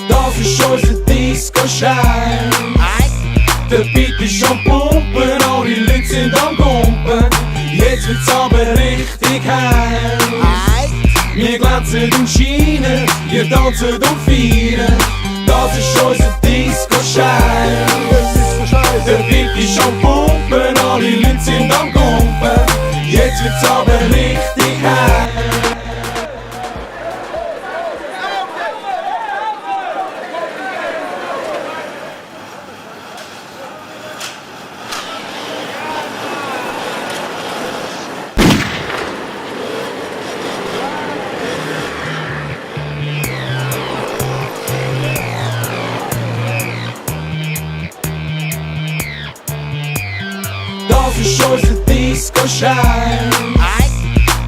Das ist unser Disco-Schein. Der Beat ist am Pumpen, alle Leute sind am Gumpen. Jetzt wird's aber richtig heim. Wir glänzen und scheinen, wir tanzen und feiern. Das ist unser Disco-Schein. Der Beat ist am Pumpen, alle Leute sind am Gumpen. Jetzt wird's aber richtig heim. Das ist unser Disco-Schein.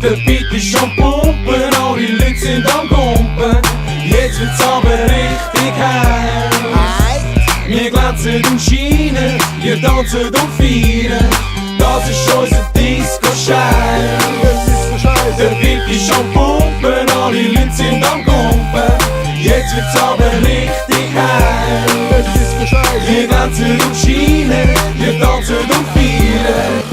Der Beat ist am Pumpen, alle Leute sind am Gumpen. Jetzt wird's aber richtig heim. Wir glänzen und scheinen, wir tanzen und feiern. Das ist unser Disco-Schein. Der Beat ist am Pumpen, alle Leute sind am Gumpen. Jetzt wird's aber richtig heim. Wir glänzen und scheinen, wir tanzen und feiern.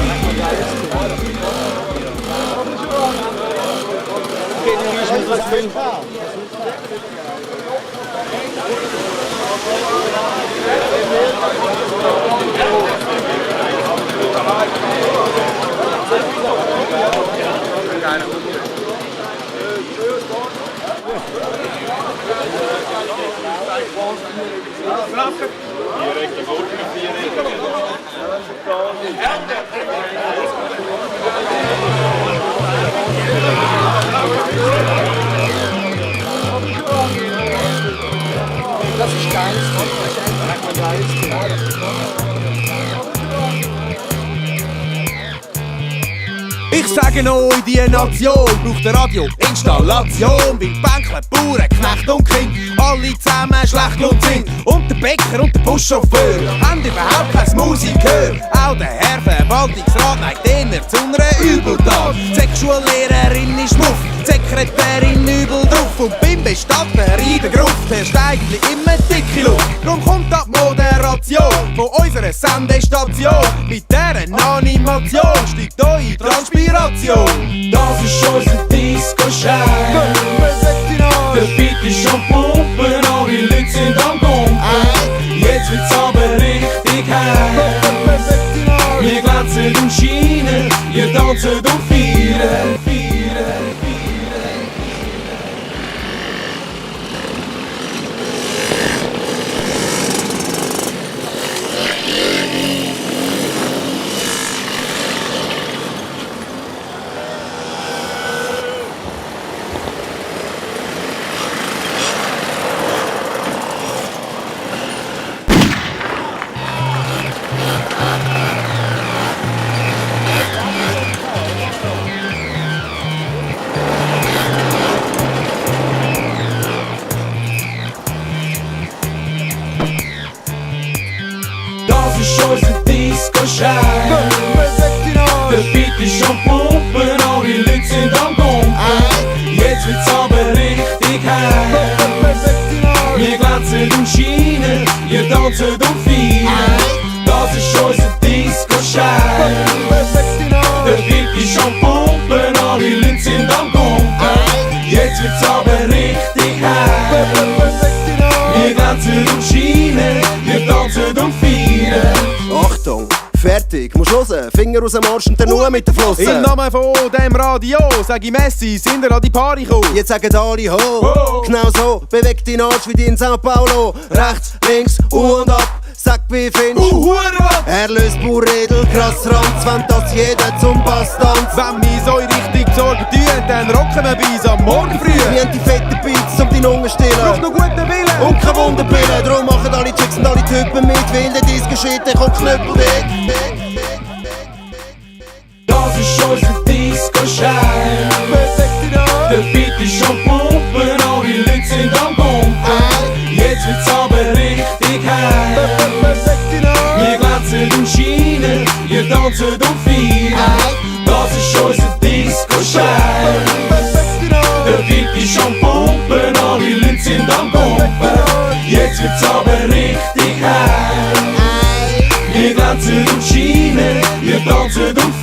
Das ist geil. Ich sage euch, die Nation braucht eine Radioinstallation. Beim Bänkler, Bauern, Knecht und Kind, alle zusammen schlecht und sind. Und der Bäcker und der Buschauffeur haben überhaupt kein Musikgehör. Auch der Herr Verwaltungsrat neigt immer zu einer Übeltat. Die Sexschullehrerin ist muff, die Sekretärin übel drauf. Und beim Bestatter in der Gruft herrscht eigentlich immer dicke Luft. Drum kommt die Moderation von unserer Sendestation. Mit dieser Animation steigt eure Transpiration. Das ist unser Disco-Schein. Der Beat ist am Pumpen, alle Leute sind am Gumpen. Jetzt wird's aber richtig heim. Wir glänzen und scheinen, wir tanzen und feiern. Das ist unser Disco-Schein. Der Beat ist am Pumpen, alle Leute sind am Gumpen. Jetzt wird's aber richtig heim. Wir glänzen und scheinen, wir tanzen und feiern. Das ist unser Disco-Schein. Der Beat ist am Pumpen, alle Leute sind am Gumpen. Jetzt wird's aber richtig heim. Wir glänzen und scheinen, wir tanzen und feiern. Achtung, fertig, musst hören, Finger aus dem Arsch und dann nur mit der Flosse. Im Namen von dem Radio sag ich Messi, sind ihr an die Party gekommen? Jetzt sagen alle ho, genau so, bewegt deinen Arsch wie die in Sao Paulo. Rechts, links, und ab, Sag wie findest Hurenwand! Er löst Burredel, krass Ranz, wenn das jeder zum Bass tanzt. Wenn wir so richtig Sorgen tun, dann rocken wir bis am Morgen früh. Wir haben die fetten Beats, um die Hunger Braucht stillen. noch guten Willen! Und keine Wunderpille, darum machen alle Chicks und alle Typen mit. Weil der Disco-Shit, der kommt Knüppelweg. Das ist unser Disco-Schein. Der Beat ist schon pumpen, alle Leute sind am Pumpen. Jetzt wird's aber richtig heiß. Wir glänzen und scheinen, ihr tanzt und feiern. Das ist unser Disco-Schein. Der Beat ist schon pumpen, alle Leute sind am Pumpen. Jetzt wird's aber richtig heiß. Wir glänzen und scheinen, ihr tanzt und feiern.